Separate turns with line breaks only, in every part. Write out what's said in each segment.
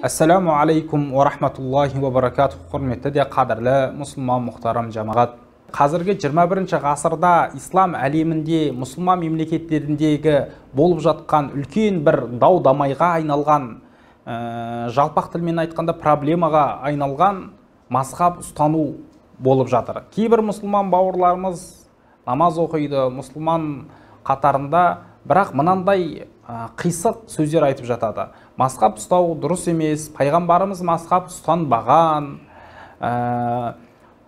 Ассаламу алейкум ва рахматуллахи ва баракатух. Құрметті де қадірлі мұсылман мұхтарам жамағат. Қазіргі 21 ғасырда ислам әлемінде, мұсылман мемлекеттеріндегі болып жатқан үлкен бір дау-дамайға айналған, жалпақ тілмен айтқанда проблемаға айналған мазхаб ұстану болып жатыр. Кейбір мұсылман бауырларымыз намаз оқиды, мұсылман қатарында, бірақ мынандай қисық сөздер айтып жатады. Мазхаб ұстау дұрыс емес, пайғамбарымыз мазхаб ұстанбаған,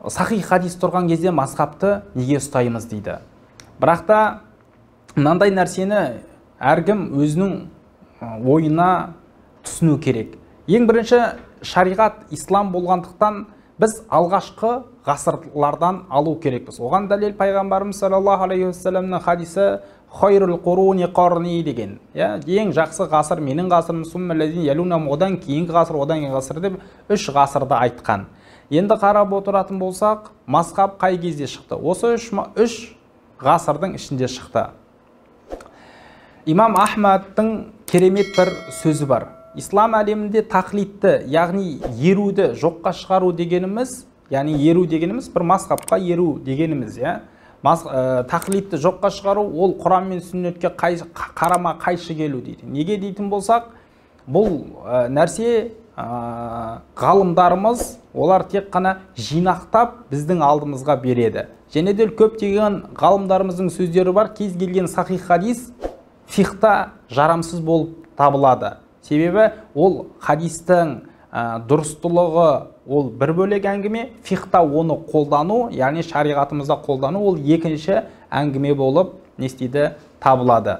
сахих хадис тұрған кезде мазхабты неге ұстаймыз дейді. Бірақ та мынандай нәрсені әркім өзінің ойына түсіну керек. Ең бірінші шариғат ислам болғандықтан біз алғашқы ғасырлардан алу керекпіз. Оған дәлел пайғамбарымыз саллаллаху алейхи уассаламның хадисі «Хайрул қуруни қарни» деген. Ең жақсы ғасыр менің ғасырым, суммаллазин ялунам, одан кейінгі ғасыр, одан кейінгі ғасыр деп 3 ғасырда айтқан. Енді қарап отыратын болсақ, мазхаб қай кезде шықты? Осы 3 ғасырдың ішінде шықты. Имам Ахмадтың керемет бір сөзі бар. Ислам әлемінде тақлидті, яғни еруді жоққа шығару дегеніміз, яғни еру дегеніміз бір мазхабқа еру дегеніміз, тақлидті жоққа шығару, ол Құран мен сүннетке қарама қайшы келу дейді. Неге дейтін болсақ, бұл нәрсе ғалымдарымыз, олар тек қана жинақтап біздің алдымызға береді. Және де көптеген ғалымдарымыздың сөздері бар, кез келген сахих хадис фихта жарамсыз болып табылады. Себебі ол хадистің дұрыстылығы ол бір бөлек әңгіме, фихта оны қолдану, яғни шариғатымызда қолдану, ол екінші әңгіме болып нестейді табылады.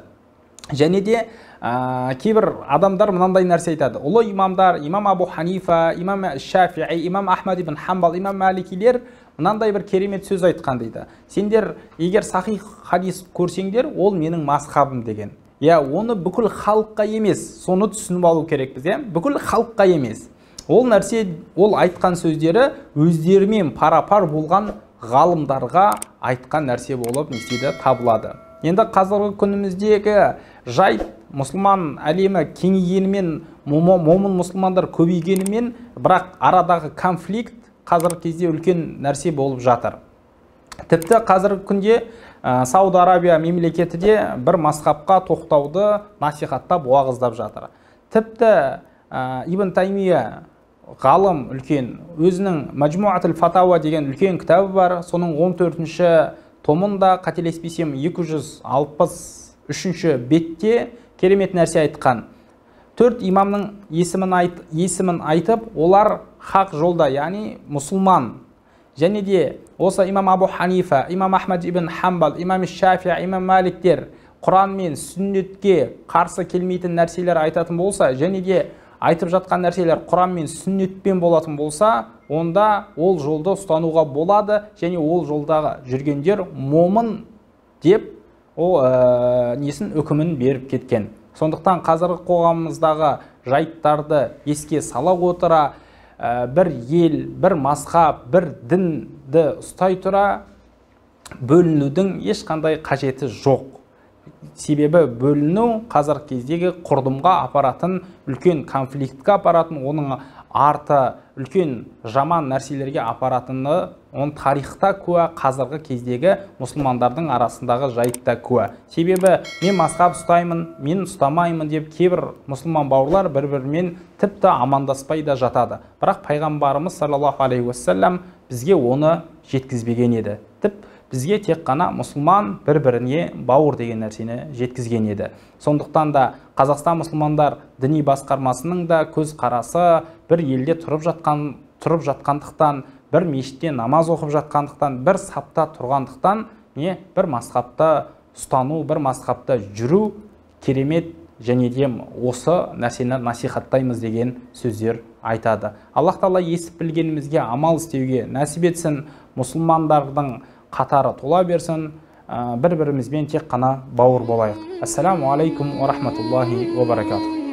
Және де кейбір адамдар мынандай нәрсе айтады. Ұлы имамдар, имам Абу Ханифа, имам Шафиғи, имам Ахмад ибн Хамбал, имам Маликилер мынандай бір керемет сөз айтқан дейді. Сендер егер сахих хадис көрсеңдер, ол менің мазхабым деген. Оны бүкіл халыққа емес, соны түсініп алу керекпіз. Бүкіл халыққа емес. Ол нәрсе, ол айтқан сөздері өздерімен пара-пар болған ғалымдарға айтқан нәрсе болып нестейді табылады. Енді қазіргі күніміздегі жайт мұсылман әлемі кеңейгенімен, момын мұсылмандар көбейгенімен, бірақ арадағы конфликт қазіргі кезде үлкен нәрсе болып жатыр. Тіпті қазіргі күнде Сауд Арабия мемлекеті де бір мазхабқа тоқтауды насихаттап, уағыздап жатыр. Тіпті Ибн Таймия ғалым үлкен, өзінің Маджмуатул Фатауа деген үлкен кітабы бар. Соның 14-ші томында, қателеспесем, 263-ші бетте керемет нәрсе айтқан. 4 имамның есімін айтып, олар хақ жолда, яғни мұсылман. Және де осы имам Абу Ханифа, имам Ахмад ибн Хамбал, имам Шафиғи, имам Маликтер Құран мен сүннетке қарсы келмейтін нәрселер айтатын болса, және де айтып жатқан нәрселер Құран мен сүннетпен болатын болса, онда ол жолды ұстануға болады, және ол жолдағы жүргендер момын деп несін үкімін беріп кеткен. Сондықтан қазіргі қоғамымыздағы жайттарды еске сала отыра, бір ел, бір мазхаб, бір дінді ұстай тұра бөлінудің ешқандай қажеті жоқ. Себебі бөліну қазіргі кездегі құрдымға апаратын, үлкен конфликтке апаратын, оның арты үлкен жаман нәрселерге апаратыны, оның тарихта куә, қазіргі кездегі мұсылмандардың арасындағы жайтта куә. Себебі мен мазхаб ұстаймын, мен ұстамаймын деп кейбір мұсылман бауырлар бір-бірімен тіпті амандаспай да жатады. Бірақ пайғамбарымыз саллаллаху алейхи уассалам бізге оны жеткізбеген еді. Бізге тек қана мұсылман бір-біріне бауыр деген нәрсені жеткізген еді. Сондықтан да Қазақстан мұсылмандар діни басқармасының да көз қарасы бір елде тұрып жатқандықтан, бір мешітте намаз оқып жатқандықтан, бір сапта тұрғандықтан, бір мазхабта ұстану, бір мазхабта жүру керемет, және де осы нәрсені насихаттаймыз деген сөздер айтады. Аллах Тағала естіп білгенімізге амал істеуге нәсіп етсін, мұсылмандардың қатары тола берсін, бір-бірімізбен тек қана бауыр болайық. Ассаламу алейкум ва рахматуллахи ва баракатух.